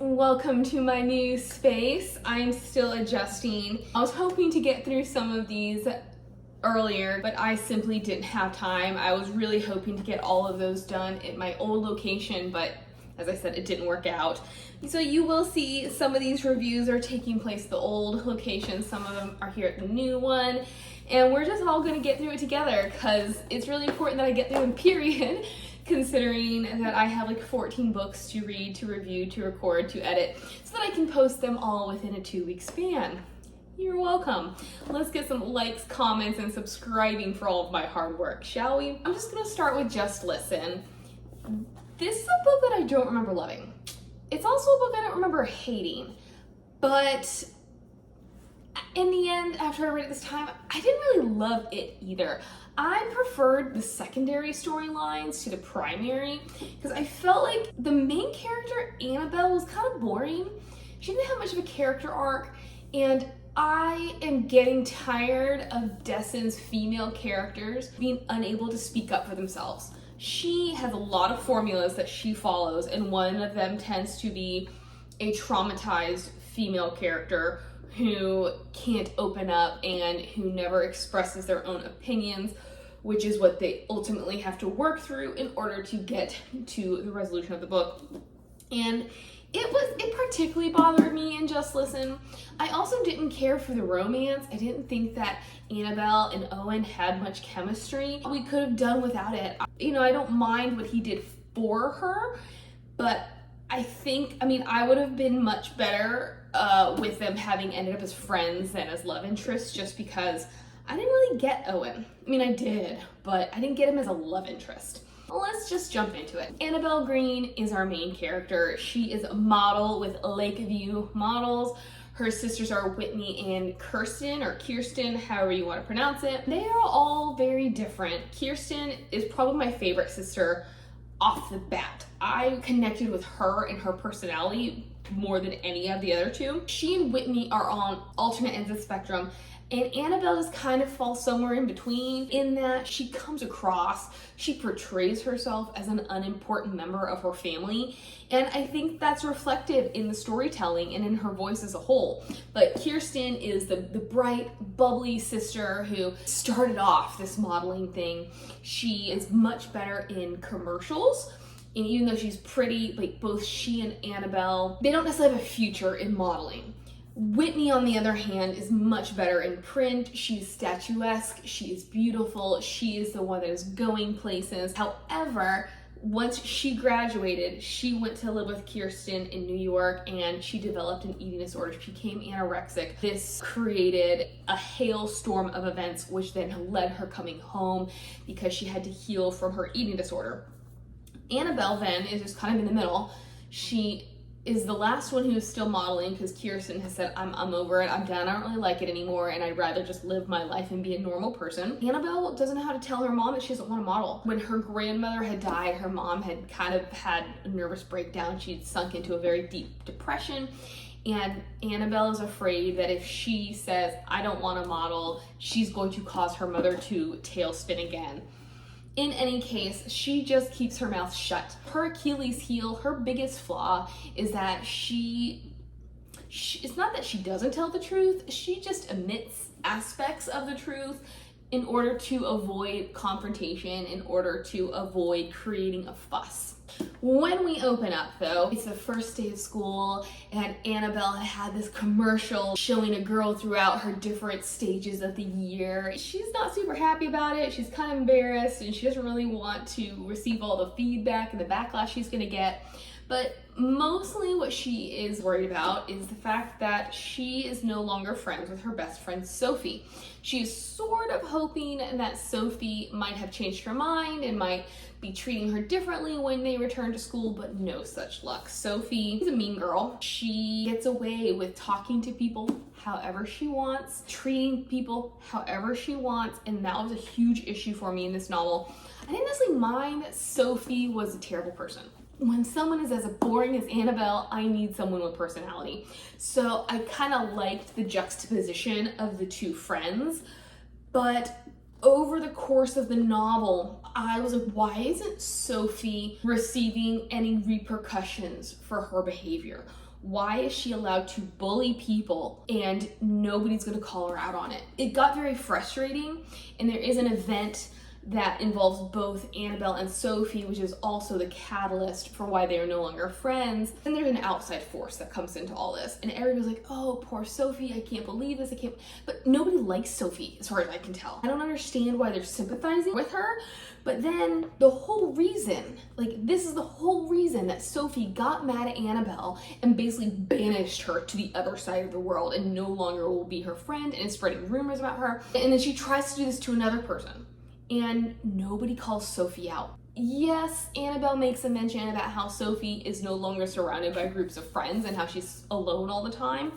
Welcome to my new space. I'm still adjusting. I was hoping to get through some of these earlier, but I simply didn't have time. I was really hoping to get all of those done at my old location, but as I said, it didn't work out. So you will see some of these reviews are taking place at the old location, some of them are here at the new one, and we're just all gonna get through it together because it's really important that I get through them, period. Considering that I have like 14 books to read, to review, to record, to edit, so that I can post them all within a 2-week span. You're welcome. Let's get some likes, comments, and subscribing for all of my hard work, shall we? I'm just gonna start with Just Listen. This is a book that I don't remember loving. It's also a book I don't remember hating, but in the end, after I read it this time, I didn't really love it either. I preferred the secondary storylines to the primary because I felt like the main character, Annabel, was kind of boring. She didn't have much of a character arc, and I am getting tired of Dessen's female characters being unable to speak up for themselves. She has a lot of formulas that she follows, and one of them tends to be a traumatized female character who can't open up and who never expresses their own opinions, which is what they ultimately have to work through in order to get to the resolution of the book. And it particularly bothered me in Just Listen. I also didn't care for the romance. I didn't think that Annabel and Owen had much chemistry. We could have done without it. You know, I don't mind what he did for her, but I would have been much better with them having ended up as friends than as love interests, just because I didn't really get Owen. I mean, I did, but I didn't get him as a love interest. Let's just jump into it. Annabel Green is our main character. She is a model with Lakeview Models. Her sisters are Whitney and Kirsten, or Kirsten, however you want to pronounce it. They are all very different. Kirsten is probably my favorite sister off the bat. I connected with her and her personality more than any of the other two. She and Whitney are on alternate ends of the spectrum, and Annabel just kind of falls somewhere in between in that she portrays herself as an unimportant member of her family, and I think that's reflected in the storytelling and in her voice as a whole. But Kirsten is the bright, bubbly sister who started off this modeling thing. She is much better in commercials, and even though she's pretty, like both she and Annabel, they don't necessarily have a future in modeling. Whitney, on the other hand, is much better in print. She's statuesque, she is beautiful, she is the one that is going places. However, once she graduated, she went to live with Kirsten in New York, and she developed an eating disorder. She became anorexic. This created a hailstorm of events, which then led her coming home because she had to heal from her eating disorder. Annabel then is just kind of in the middle. She is the last one who is still modeling because Kirsten has said, I'm over it, I'm done, I don't really like it anymore, and I'd rather just live my life and be a normal person. Annabel doesn't know how to tell her mom that she doesn't want to model. When her grandmother had died, her mom had kind of had a nervous breakdown. She'd sunk into a very deep depression, and Annabel is afraid that if she says, I don't want to model, she's going to cause her mother to tailspin again. In any case, she just keeps her mouth shut. Her Achilles heel, her biggest flaw is that it's not that she doesn't tell the truth, she just omits aspects of the truth in order to avoid confrontation, in order to avoid creating a fuss. When we open up though, it's the first day of school, and Annabel had this commercial showing a girl throughout her different stages of the year. She's not super happy about it, she's kind of embarrassed, and she doesn't really want to receive all the feedback and the backlash she's gonna get. But mostly what she is worried about is the fact that she is no longer friends with her best friend, Sophie. She is sort of hoping that Sophie might have changed her mind and might be treating her differently when they return to school, but no such luck. Sophie is a mean girl. She gets away with talking to people however she wants, treating people however she wants, and that was a huge issue for me in this novel. I didn't necessarily mind that Sophie was a terrible person. When someone is as boring as Annabel, I need someone with personality. So I kind of liked the juxtaposition of the two friends, but over the course of the novel, I was like, why isn't Sophie receiving any repercussions for her behavior? Why is she allowed to bully people and nobody's gonna call her out on it? It got very frustrating, and there is an event that involves both Annabel and Sophie, which is also the catalyst for why they are no longer friends. And there's an outside force that comes into all this. And everybody's like, oh, poor Sophie, I can't believe this, I can't. But nobody likes Sophie, as far as I can tell. I don't understand why they're sympathizing with her. But then the whole reason, like this is the whole reason that Sophie got mad at Annabel and basically banished her to the other side of the world and no longer will be her friend and is spreading rumors about her. And then she tries to do this to another person. And nobody calls Sophie out. Yes, Annabel makes a mention about how Sophie is no longer surrounded by groups of friends and how she's alone all the time.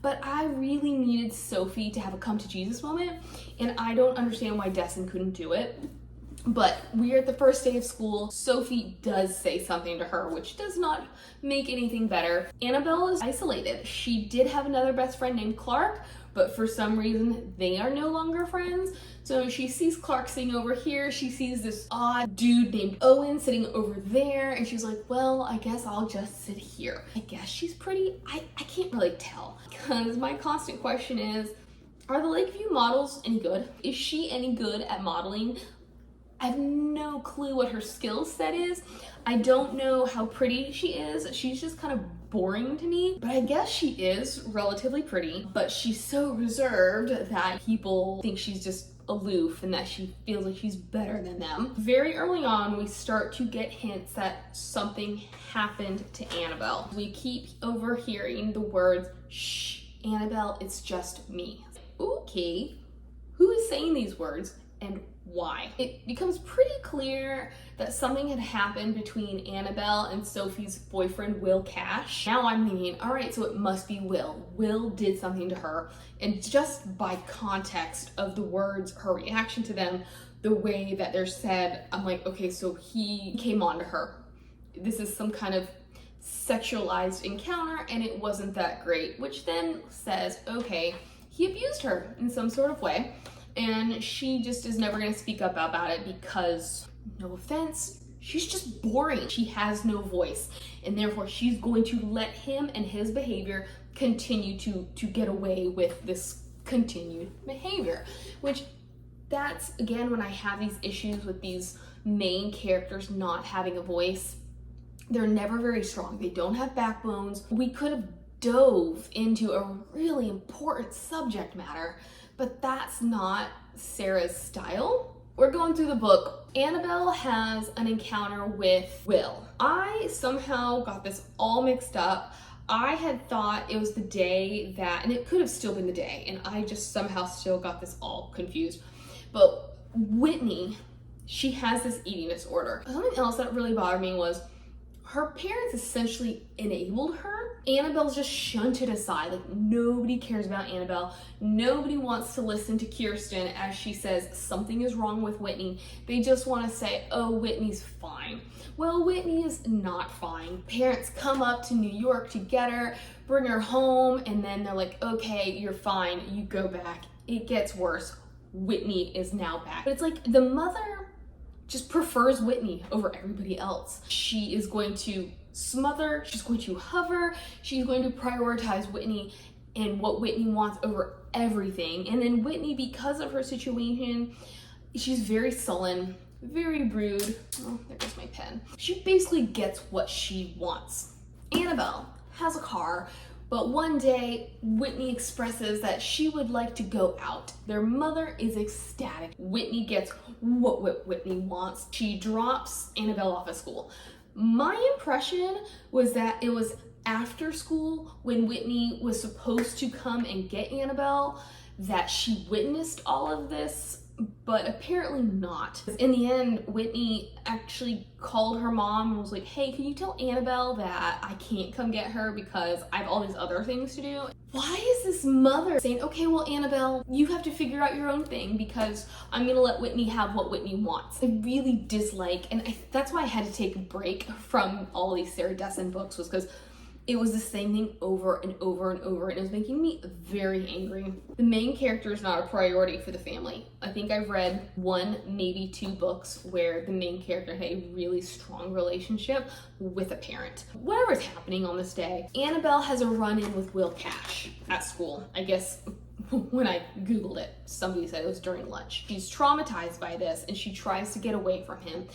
But I really needed Sophie to have a come to Jesus moment, and I don't understand why Dessen couldn't do it. But we're at the first day of school. Sophie does say something to her, which does not make anything better. Annabel is isolated. She did have another best friend named Clark, but for some reason they are no longer friends. So she sees Clark sitting over here, she sees this odd dude named Owen sitting over there, and she's like, well, I guess I'll just sit here. I guess she's pretty, I can't really tell. Because my constant question is, are the Lakeview models any good? Is she any good at modeling? I have no clue what her skill set is. I don't know how pretty she is. She's just kind of boring to me, but I guess she is relatively pretty, but she's so reserved that people think she's just aloof and that she feels like she's better than them. Very early on, we start to get hints that something happened to Annabel. We keep overhearing the words, shh, Annabel, it's just me. Okay, who is saying these words and why? It becomes pretty clear that something had happened between Annabel and Sophie's boyfriend, Will Cash. Now I'm thinking, all right, so it must be Will. Will did something to her. And just by context of the words, her reaction to them, the way that they're said, I'm like, okay, so he came on to her. This is some kind of sexualized encounter and it wasn't that great, which then says, okay, he abused her in some sort of way. And she just is never going to speak up about it because, no offense, she's just boring. She has no voice, and therefore she's going to let him and his behavior continue to get away with this continued behavior, which that's, again, when I have these issues with these main characters not having a voice. They're never very strong. They don't have backbones. We could have dove into a really important subject matter, but that's not Sarah's style. We're going through the book. Annabel has an encounter with Will. I somehow got this all mixed up. I had thought it was the day that, and it could have still been the day, and I just somehow still got this all confused. But Whitney, she has this eating disorder. Something else that really bothered me was her parents essentially enabled her. Annabelle's just shunted aside. Like, nobody cares about Annabel. Nobody wants to listen to Kirsten as she says something is wrong with Whitney. They just want to say, oh, Whitney's fine. Well, Whitney is not fine. Parents come up to New York to get her, bring her home, and then they're like, okay, you're fine. You go back. It gets worse. Whitney is now back. But it's like the mother just prefers Whitney over everybody else. She is going to smother, she's going to hover, she's going to prioritize Whitney and what Whitney wants over everything. And then Whitney, because of her situation, she's very sullen, very rude. Oh, there goes my pen. She basically gets what she wants. Annabel has a car, but one day, Whitney expresses that she would like to go out. Their mother is ecstatic. Whitney gets what Whitney wants. She drops Annabel off at school. My impression was that it was after school, when Whitney was supposed to come and get Annabel, that she witnessed all of this, but apparently not. In the end, Whitney actually called her mom and was like, hey, can you tell Annabel that I can't come get her because I have all these other things to do? Why is this mother saying, okay, well, Annabel, you have to figure out your own thing because I'm gonna let Whitney have what Whitney wants? I really dislike, and that's why I had to take a break from all these Sarah Dessen books, was because it was the same thing over and over and over, and it was making me very angry. The main character is not a priority for the family. I think I've read 1, maybe 2 books where the main character had a really strong relationship with a parent. Whatever's happening on this day, Annabel has a run-in with Will Cash at school. I guess when I Googled it, somebody said it was during lunch. She's traumatized by this and she tries to get away from him,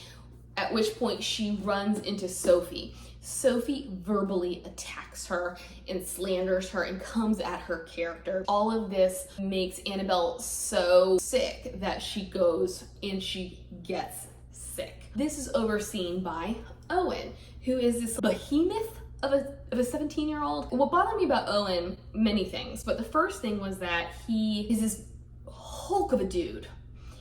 at which point she runs into Sophie. Sophie verbally attacks her and slanders her and comes at her character. All of this makes Annabel so sick that she goes and she gets sick. This is overseen by Owen, who is this behemoth of a 17-year-old. What bothered me about Owen, many things, but the first thing was that he is this hulk of a dude.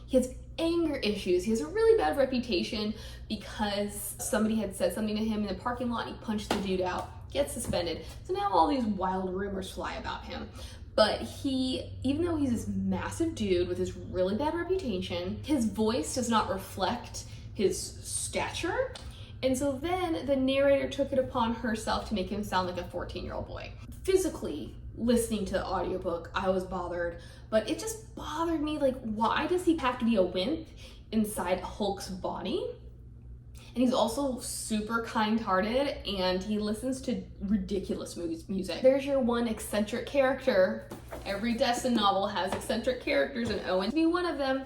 He has anger issues. He has a really bad reputation because somebody had said something to him in the parking lot and he punched the dude out, gets suspended. So now all these wild rumors fly about him. But even though he's this massive dude with this really bad reputation, his voice does not reflect his stature. And so then the narrator took it upon herself to make him sound like a 14-year-old boy. Physically, listening to the audiobook, I was bothered, but it just bothered me, like, why does he have to be a wimp inside Hulk's body? And he's also super kind-hearted, and he listens to ridiculous music. There's your one eccentric character. Every Dessen novel has eccentric characters, and Owen to be one of them.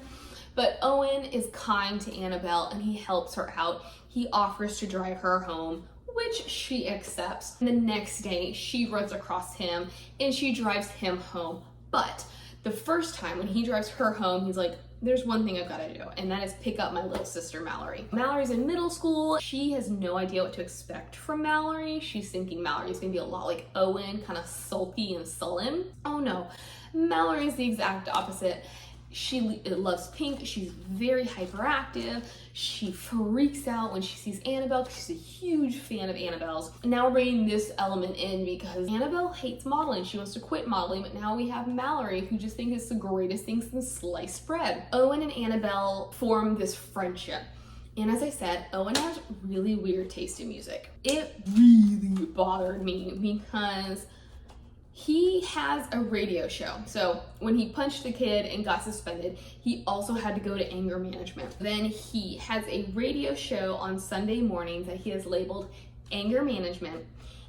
But Owen is kind to Annabel, and he helps her out. He offers to drive her home, which she accepts. And the next day, she runs across him, and she drives him home. But the first time when he drives her home, he's like, there's one thing I've got to do, and that is pick up my little sister, Mallory. Mallory's in middle school. She has no idea what to expect from Mallory. She's thinking Mallory's gonna be a lot like Owen, kind of sulky and sullen. Oh no, Mallory's the exact opposite. She loves pink. She's very hyperactive. She freaks out when she sees Annabel because she's a huge fan of Annabelle's. Now we're bringing this element in because Annabel hates modeling. She wants to quit modeling, but now we have Mallory, who just thinks it's the greatest thing since sliced bread. Owen and Annabel form this friendship. And as I said, Owen has really weird taste in music. It really bothered me because he has a radio show. So when he punched the kid and got suspended, he also had to go to anger management. Then he has a radio show on Sunday mornings that he has labeled anger management.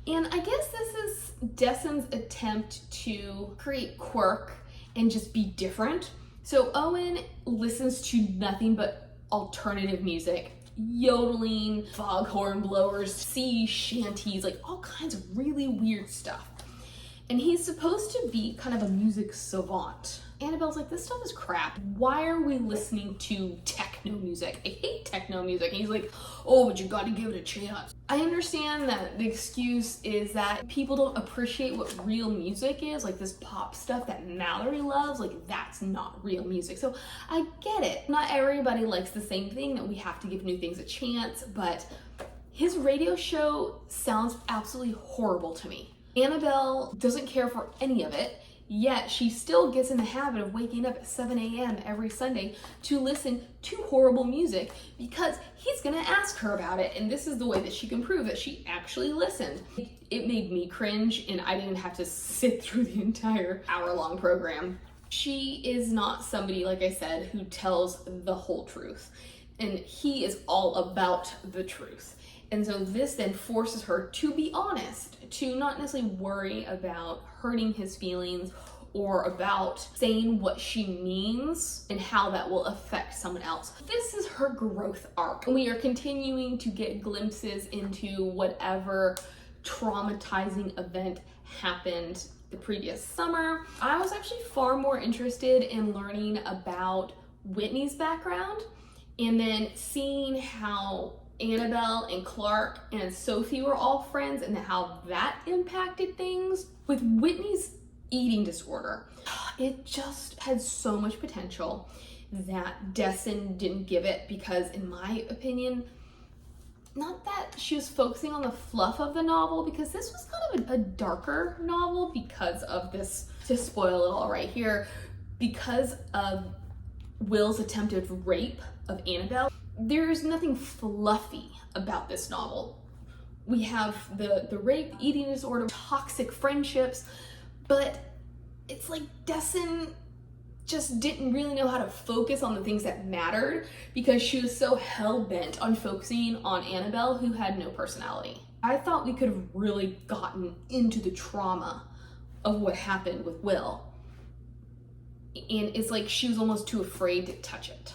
And I guess this is Dessen's attempt to create quirk and just be different. So Owen listens to nothing but alternative music, yodeling, foghorn blowers, sea shanties, like all kinds of really weird stuff. And he's supposed to be kind of a music savant. Annabelle's like, this stuff is crap. Why are we listening to techno music? I hate techno music. And he's like, oh, but you gotta give it a chance. I understand that the excuse is that people don't appreciate what real music is, like this pop stuff that Mallory loves, like that's not real music. So I get it. Not everybody likes the same thing, that we have to give new things a chance, but his radio show sounds absolutely horrible to me. Annabel doesn't care for any of it, yet she still gets in the habit of waking up at 7 a.m. every Sunday to listen to horrible music because he's gonna ask her about it, and this is the way that she can prove that she actually listened. It made me cringe, and I didn't have to sit through the entire hour-long program. She is not somebody, like I said, who tells the whole truth, and he is all about the truth. And so this then forces her to be honest, to not necessarily worry about hurting his feelings or about saying what she means and how that will affect someone else. This is her growth arc. We are continuing to get glimpses into whatever traumatizing event happened the previous summer. I was actually far more interested in learning about Whitney's background and then seeing how Annabel and Clark and Sophie were all friends and how that impacted things. With Whitney's eating disorder, it just had so much potential that Dessen didn't give it because, in my opinion, not that she was focusing on the fluff of the novel, because this was kind of a darker novel because of this, to spoil it all right here, because of Will's attempted rape of Annabel. There's nothing fluffy about this novel. We have the rape, eating disorder, toxic friendships, but it's like Dessen just didn't really know how to focus on the things that mattered because she was so hell-bent on focusing on Annabel, who had no personality. I thought we could have really gotten into the trauma of what happened with Will. And it's like she was almost too afraid to touch it.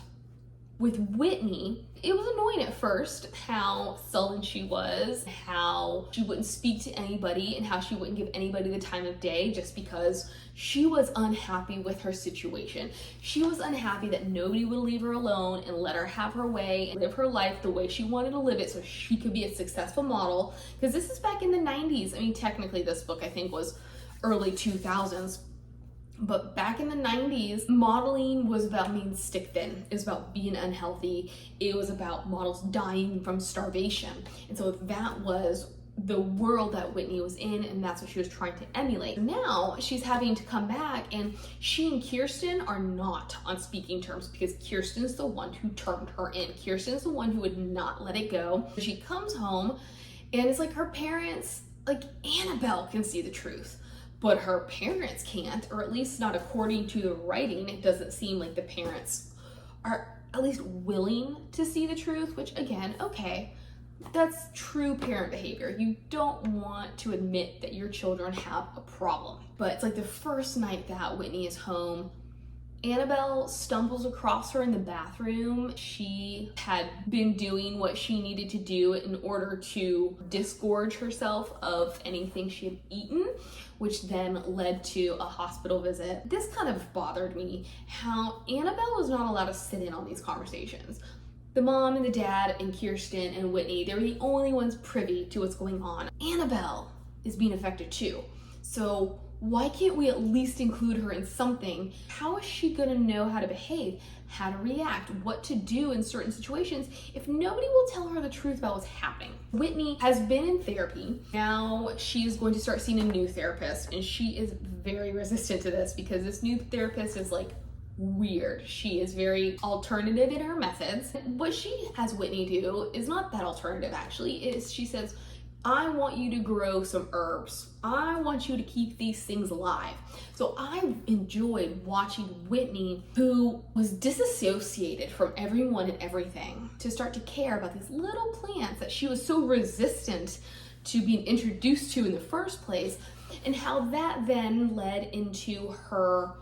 With Whitney, it was annoying at first how sullen she was, how she wouldn't speak to anybody, and how she wouldn't give anybody the time of day just because she was unhappy with her situation. She was unhappy that nobody would leave her alone and let her have her way and live her life the way she wanted to live it so she could be a successful model. Because this is back in the 90s. I mean, technically this book I think was early 2000s. But back in the 90s, modeling was about being stick thin. It was about being unhealthy. It was about models dying from starvation. And so that was the world that Whitney was in, and that's what she was trying to emulate. Now she's having to come back, and she and Kirsten are not on speaking terms because Kirsten's the one who turned her in. Kirsten's the one who would not let it go. She comes home, and it's like her parents, like Annabel can see the truth, but her parents can't, or at least not according to the writing. It doesn't seem like the parents are at least willing to see the truth, which again, okay, that's true parent behavior. You don't want to admit that your children have a problem. But it's like the first night that Whitney is home, Annabel stumbles across her in the bathroom. She had been doing what she needed to do in order to disgorge herself of anything she had eaten, which then led to a hospital visit. This kind of bothered me, how Annabel was not allowed to sit in on these conversations. The mom and the dad and Kirsten and Whitney, they were the only ones privy to what's going on. Annabel is being affected too. So why can't we at least include her in something? How is she gonna know how to behave, how to react, what to do in certain situations if nobody will tell her the truth about what's happening? Whitney has been in therapy. Now she's going to start seeing a new therapist, and she is very resistant to this because this new therapist is like weird. She is very alternative in her methods. What she has Whitney do is not that alternative actually. She says, I want you to grow some herbs. I want you to keep these things alive. So I enjoyed watching Whitney, who was disassociated from everyone and everything, to start to care about these little plants that she was so resistant to being introduced to in the first place, and how that then led into her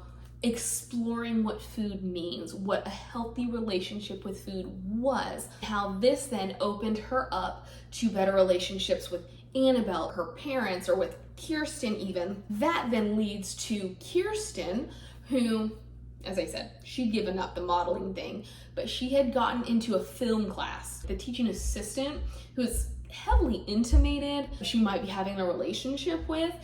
exploring what food means, what a healthy relationship with food was, how this then opened her up to better relationships with Annabel, her parents, or with Kirsten even. That then leads to Kirsten, who, as I said, she'd given up the modeling thing, but she had gotten into a film class. The teaching assistant, who's heavily intimated, she might be having a relationship with,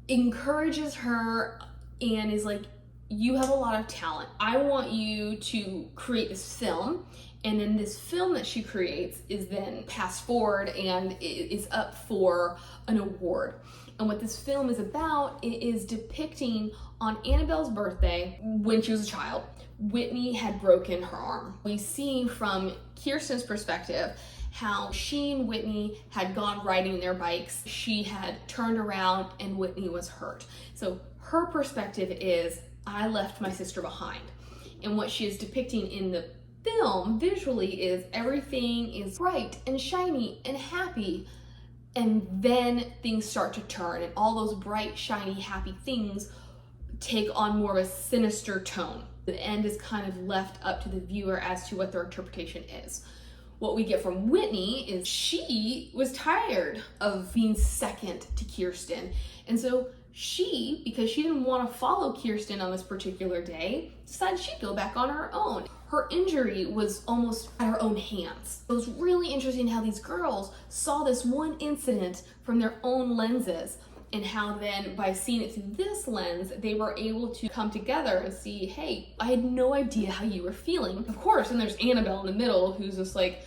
encourages her and is like, you have a lot of talent. I want you to create this film. And then this film that she creates is then passed forward and is up for an award. And what this film is about, it is depicting on Annabelle's birthday, when she was a child, Whitney had broken her arm. We see from Kirsten's perspective how she and Whitney had gone riding their bikes. She had turned around and Whitney was hurt. So her perspective is, I left my sister behind. And what she is depicting in the film visually is everything is bright and shiny and happy, and then things start to turn, and all those bright, shiny, happy things take on more of a sinister tone. The end is kind of left up to the viewer as to what their interpretation is. What we get from Whitney is she was tired of being second to Kirsten, and so she, because she didn't want to follow Kirsten on this particular day, decided she'd go back on her own. Her injury was almost at her own hands. It was really interesting how these girls saw this one incident from their own lenses, and how then by seeing it through this lens, they were able to come together and see, hey, I had no idea how you were feeling. Of course, and there's Annabel in the middle who's just like,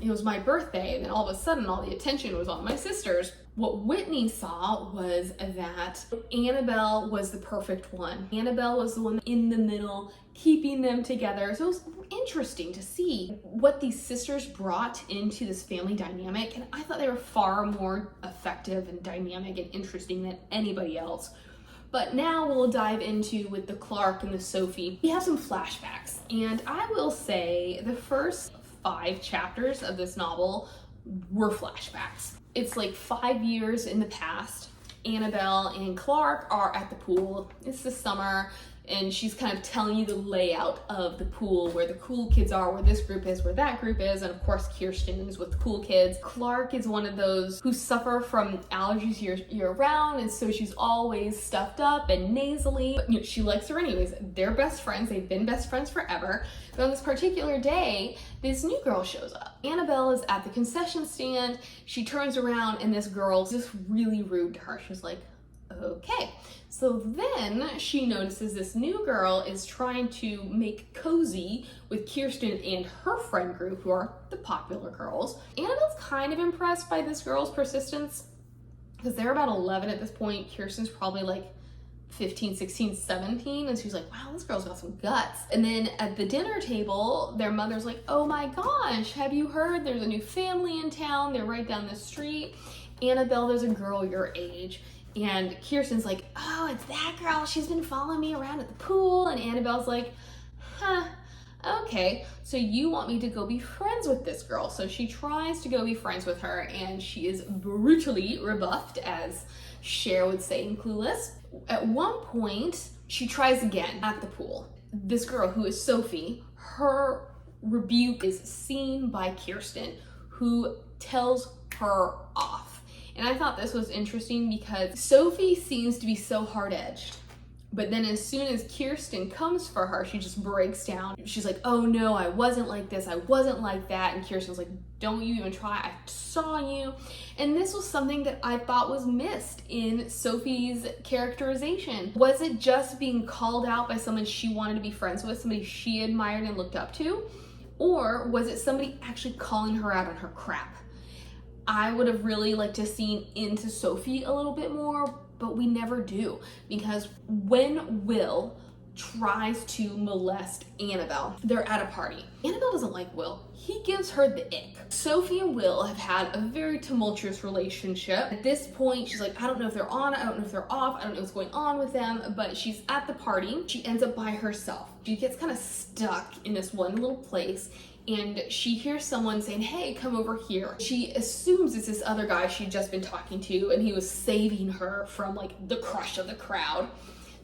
it was my birthday, and then all of a sudden all the attention was on my sisters. What Whitney saw was that Annabel was the perfect one. Annabel was the one in the middle, keeping them together. So it was interesting to see what these sisters brought into this family dynamic, and I thought they were far more effective and dynamic and interesting than anybody else. But now we'll dive into with the Clark and the Sophie. We have some flashbacks, and I will say the first 5 chapters of this novel were flashbacks. It's like 5 years in the past. Annabel and Clark are at the pool. It's the summer, and she's kind of telling you the layout of the pool, where the cool kids are, where this group is, where that group is, and of course Kirsten is with the cool kids. Clark is one of those who suffer from allergies year round, and so she's always stuffed up and nasally, but you know, she likes her anyways. They're best friends, they've been best friends forever. But on this particular day, this new girl shows up. Annabelle is at the concession stand. She turns around and this girl's just really rude to her. She's like, okay. So then she notices this new girl is trying to make cozy with Kirsten and her friend group, who are the popular girls. Annabelle's kind of impressed by this girl's persistence, because they're about 11 at this point. Kirsten's probably like 15, 16, 17, and she's like, wow, this girl's got some guts. And then at the dinner table, their mother's like, oh my gosh, have you heard there's a new family in town? They're right down the street. Annabelle, there's a girl your age. And Kirsten's like, oh, it's that girl. She's been following me around at the pool. And Annabelle's like, huh, okay. So you want me to go be friends with this girl. So she tries to go be friends with her, and she is brutally rebuffed, as Cher would say in Clueless. At one point, she tries again at the pool. This girl, who is Sophie, her rebuke is seen by Kirsten, who tells her off. And I thought this was interesting because Sophie seems to be so hard-edged, but then as soon as Kirsten comes for her, she just breaks down. She's like, oh no, I wasn't like this, I wasn't like that. And Kirsten's like, don't you even try, I saw you. And this was something that I thought was missed in Sophie's characterization. Was it just being called out by someone she wanted to be friends with, somebody she admired and looked up to? Or was it somebody actually calling her out on her crap? I would have really liked to seen into Sophie a little bit more, but we never do, because when Will tries to molest Annabelle, they're at a party. Annabelle doesn't like Will. He gives her the ick. Sophie and Will have had a very tumultuous relationship. At this point, she's like, I don't know if they're on, I don't know if they're off, I don't know what's going on with them, but she's at the party. She ends up by herself. She gets kind of stuck in this one little place, and she hears someone saying, hey, come over here. She assumes it's this other guy she'd just been talking to, and he was saving her from like the crush of the crowd.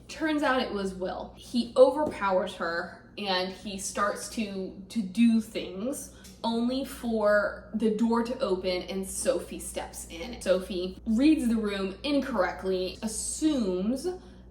Turns out it was Will. He overpowers her, and he starts to do things, only for the door to open and Sophie steps in. Sophie reads the room incorrectly, assumes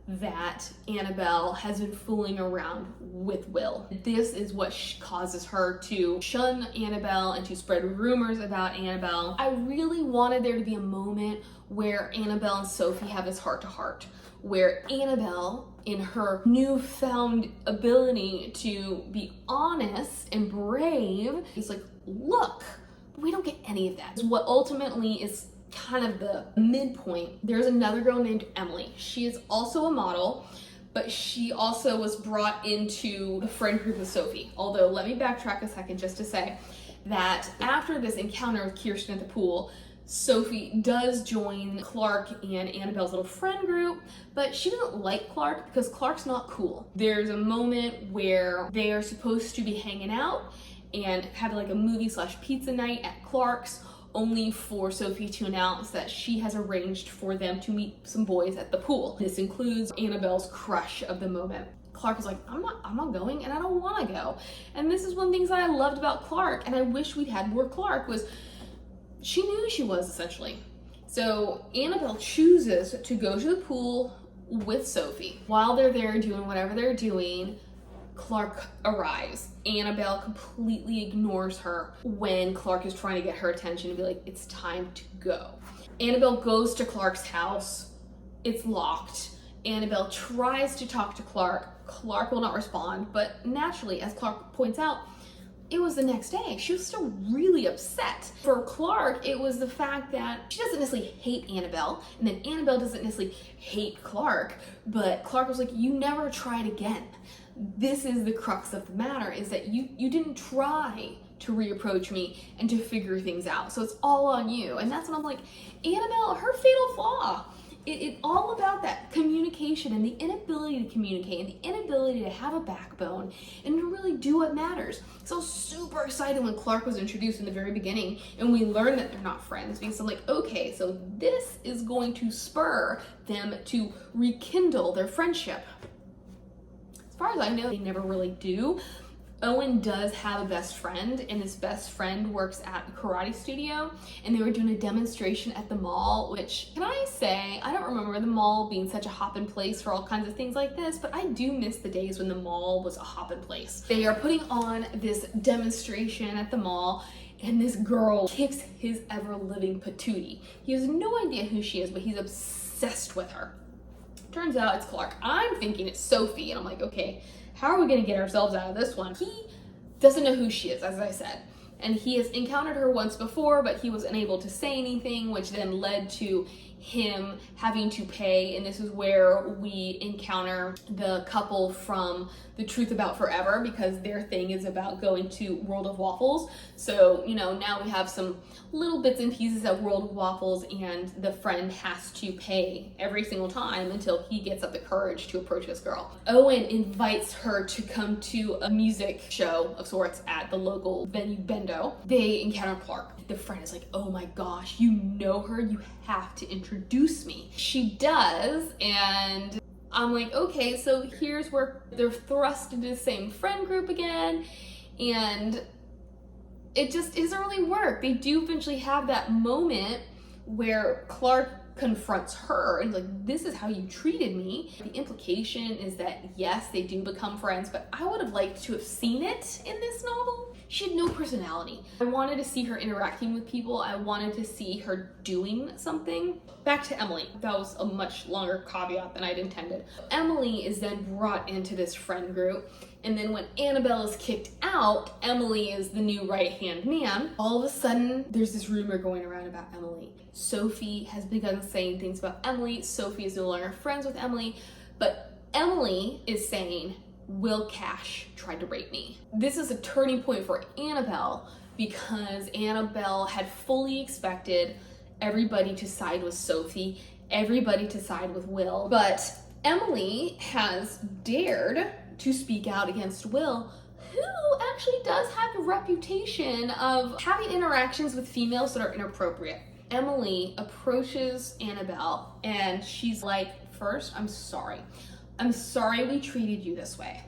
that Annabelle has been fooling around with Will. This is what causes her to shun Annabelle and to spread rumors about Annabelle. I really wanted there to be a moment where Annabelle and Sophie have this heart-to-heart, where Annabelle, in her newfound ability to be honest and brave, is like, look, we don't get any of that. What ultimately is kind of the midpoint. There's another girl named Emily. She is also a model, but she also was brought into the friend group of Sophie. Although, let me backtrack a second just to say that after this encounter with Kirsten at the pool, Sophie does join Clark and Annabelle's little friend group, but she doesn't like Clark because Clark's not cool. There's a moment where they are supposed to be hanging out and have like a movie/pizza night at Clark's, only for Sophie to announce that she has arranged for them to meet some boys at the pool. This includes Annabelle's crush of the moment. Clark is like, I'm not going, and I don't want to go. And this is one of the things that I loved about Clark, and I wish we'd had more Clark, was she knew who she was, essentially. So Annabelle chooses to go to the pool with Sophie. While they're there doing whatever they're doing, Clark arrives. Annabelle completely ignores her when Clark is trying to get her attention and be like, it's time to go. Annabelle goes to Clark's house. It's locked. Annabelle tries to talk to Clark. Clark will not respond, but naturally, as Clark points out, it was the next day. She was still really upset. For Clark, it was the fact that she doesn't necessarily hate Annabel, and then Annabel doesn't necessarily hate Clark, but Clark was like, you never tried again. This is the crux of the matter, is that you didn't try to reapproach me and to figure things out. So it's all on you. And that's when I'm like, Annabel, her fatal flaw. It's all about that communication and the inability to communicate and the inability to have a backbone and to really do what matters. So I was super excited when Clark was introduced in the very beginning and we learned that they're not friends, because I'm like, okay, so this is going to spur them to rekindle their friendship. As far as I know, they never really do. Owen does have a best friend, and his best friend works at a karate studio, and they were doing a demonstration at the mall, which, can I say, I don't remember the mall being such a hoppin' place for all kinds of things like this, but I do miss the days when the mall was a hoppin' place. They are putting on this demonstration at the mall, and this girl kicks his ever-living patootie. He has no idea who she is, but he's obsessed with her. Turns out it's Clark. I'm thinking it's Sophie, and I'm like, okay, how are we gonna get ourselves out of this one? He doesn't know who she is, as I said, and he has encountered her once before, but he was unable to say anything, which then led to him having to pay. And this is where we encounter the couple from The Truth About Forever, because their thing is about going to World of Waffles. So, you know, now we have some little bits and pieces at World of Waffles, and the friend has to pay every single time until he gets up the courage to approach this girl. Owen invites her to come to a music show of sorts at the local venue, Bendo. They encounter Clark. The friend is like, oh my gosh, you know her? You have to introduce me. She does, and I'm like, okay, so here's where they're thrust into the same friend group again, and it just isn't really work. They do eventually have that moment where Clark confronts her and like, this is how you treated me. The implication is that yes, they do become friends, but I would have liked to have seen it in this novel. She had no personality. I wanted to see her interacting with people. I wanted to see her doing something. Back to Emily. That was a much longer caveat than I'd intended. Emily is then brought into this friend group, and then when Annabel is kicked out, Emily is the new right-hand man. All of a sudden, there's this rumor going around about Emily. Sophie has begun saying things about Emily. Sophie is no longer friends with Emily, but Emily is saying, Will Cash tried to rape me. This is a turning point for Annabel, because Annabel had fully expected everybody to side with Sophie, everybody to side with Will, but Emily has dared to speak out against Will, who actually does have a reputation of having interactions with females that are inappropriate. Emily approaches Annabel and she's like, first, I'm sorry. I'm sorry we treated you this way.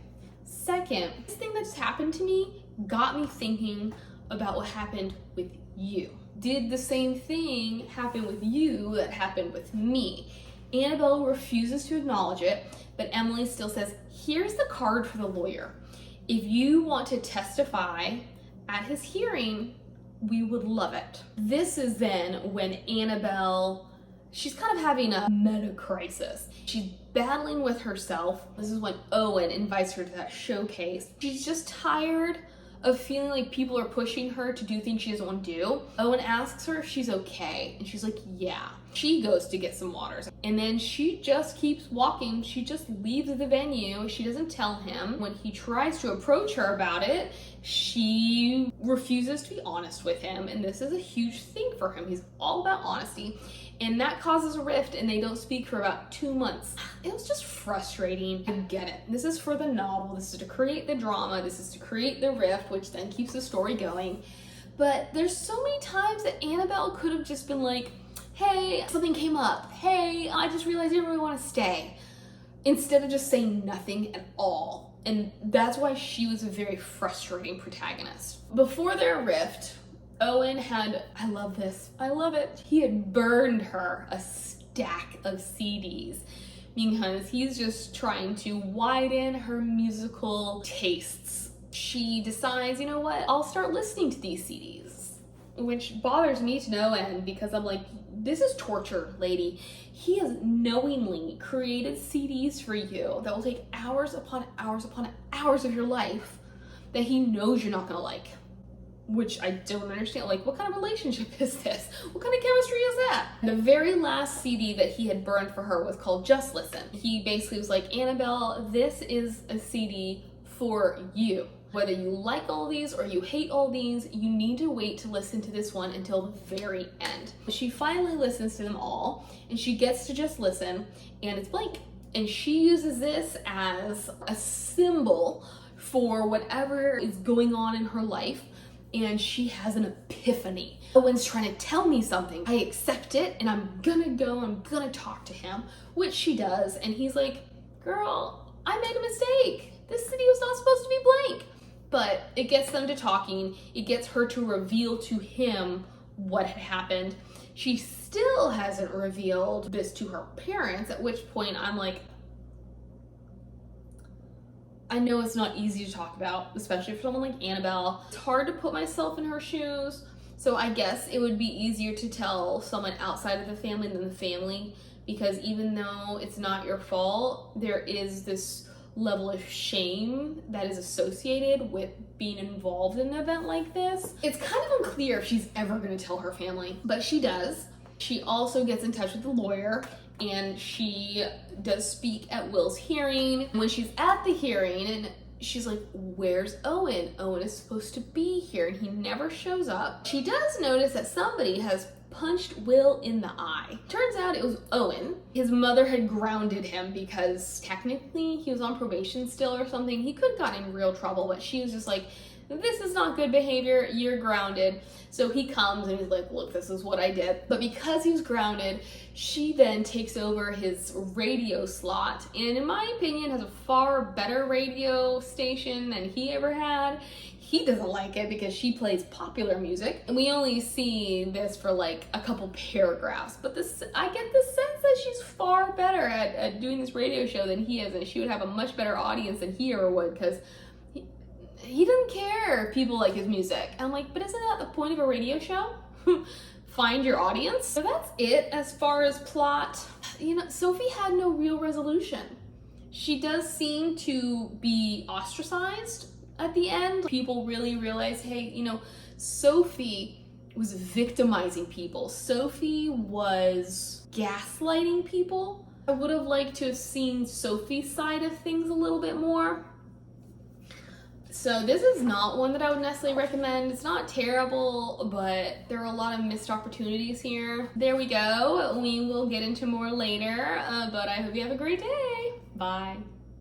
Second, this thing that's happened to me got me thinking about what happened with you. Did the same thing happen with you that happened with me? Annabel refuses to acknowledge it, but Emily still says, here's the card for the lawyer. If you want to testify at his hearing, we would love it. This is then when Annabel, she's kind of having a meta crisis. She's battling with herself. This is when Owen invites her to that showcase. She's just tired of feeling like people are pushing her to do things she doesn't want to do. Owen asks her if she's okay, and she's like, yeah. She goes to get some waters, and then she just keeps walking. She just leaves the venue. She doesn't tell him. When he tries to approach her about it, she refuses to be honest with him, and this is a huge thing for him. He's all about honesty, and that causes a rift, and they don't speak for about 2 months. It was just frustrating. I get it. This is for the novel. This is to create the drama. This is to create the rift, which then keeps the story going. But there's so many times that Annabel could have just been like, hey, something came up. Hey, I just realized I didn't really want to stay. Instead of just saying nothing at all. And that's why she was a very frustrating protagonist. Before their rift, Owen had, I love this, I love it. He had burned her a stack of CDs because he's just trying to widen her musical tastes. She decides, you know what, I'll start listening to these CDs, which bothers me to no end because I'm like, this is torture, lady. He has knowingly created CDs for you that will take hours upon hours upon hours of your life that he knows you're not gonna like. Which I don't understand. Like, what kind of relationship is this? What kind of chemistry is that? The very last CD that he had burned for her was called Just Listen. He basically was like, Annabelle, this is a CD for you. Whether you like all these or you hate all these, you need to wait to listen to this one until the very end. She finally listens to them all, and she gets to Just Listen, and it's blank. And she uses this as a symbol for whatever is going on in her life, and she has an epiphany. Owen's trying to tell me something. I accept it, and I'm gonna talk to him, which she does, and he's like, girl, I made a mistake. This city was not supposed to be blank. But it gets them to talking. It gets her to reveal to him what had happened. She still hasn't revealed this to her parents, at which point I'm like, I know it's not easy to talk about, especially for someone like Annabelle. It's hard to put myself in her shoes, so I guess it would be easier to tell someone outside of the family than the family, because even though it's not your fault, there is this level of shame that is associated with being involved in an event like this. It's kind of unclear if she's ever going to tell her family, but she does. She also gets in touch with the lawyer, and she does speak at Will's hearing. When she's at the hearing, and she's like, where's Owen? Owen is supposed to be here, and he never shows up. She does notice that somebody has punched Will in the eye. Turns out it was Owen. His mother had grounded him because technically he was on probation still or something. He could have gotten in real trouble, but she was just like, this is not good behavior, you're grounded. So he comes and he's like, look, this is what I did. But because he was grounded, she then takes over his radio slot, and in my opinion has a far better radio station than he ever had. He doesn't like it because she plays popular music, and we only see this for like a couple paragraphs, but I get the sense that she's far better at doing this radio show than he is, and she would have a much better audience than he ever would, because he doesn't care if people like his music. And I'm like, but isn't that the point of a radio show? Find your audience. So that's it as far as plot. You know, Sophie had no real resolution. She does seem to be ostracized at the end. People really realize, hey, you know, Sophie was victimizing people. Sophie was gaslighting people. I would have liked to have seen Sophie's side of things a little bit more. So this is not one that I would necessarily recommend. It's not terrible, but there are a lot of missed opportunities here. There we go. We will get into more later, but I hope you have a great day. Bye.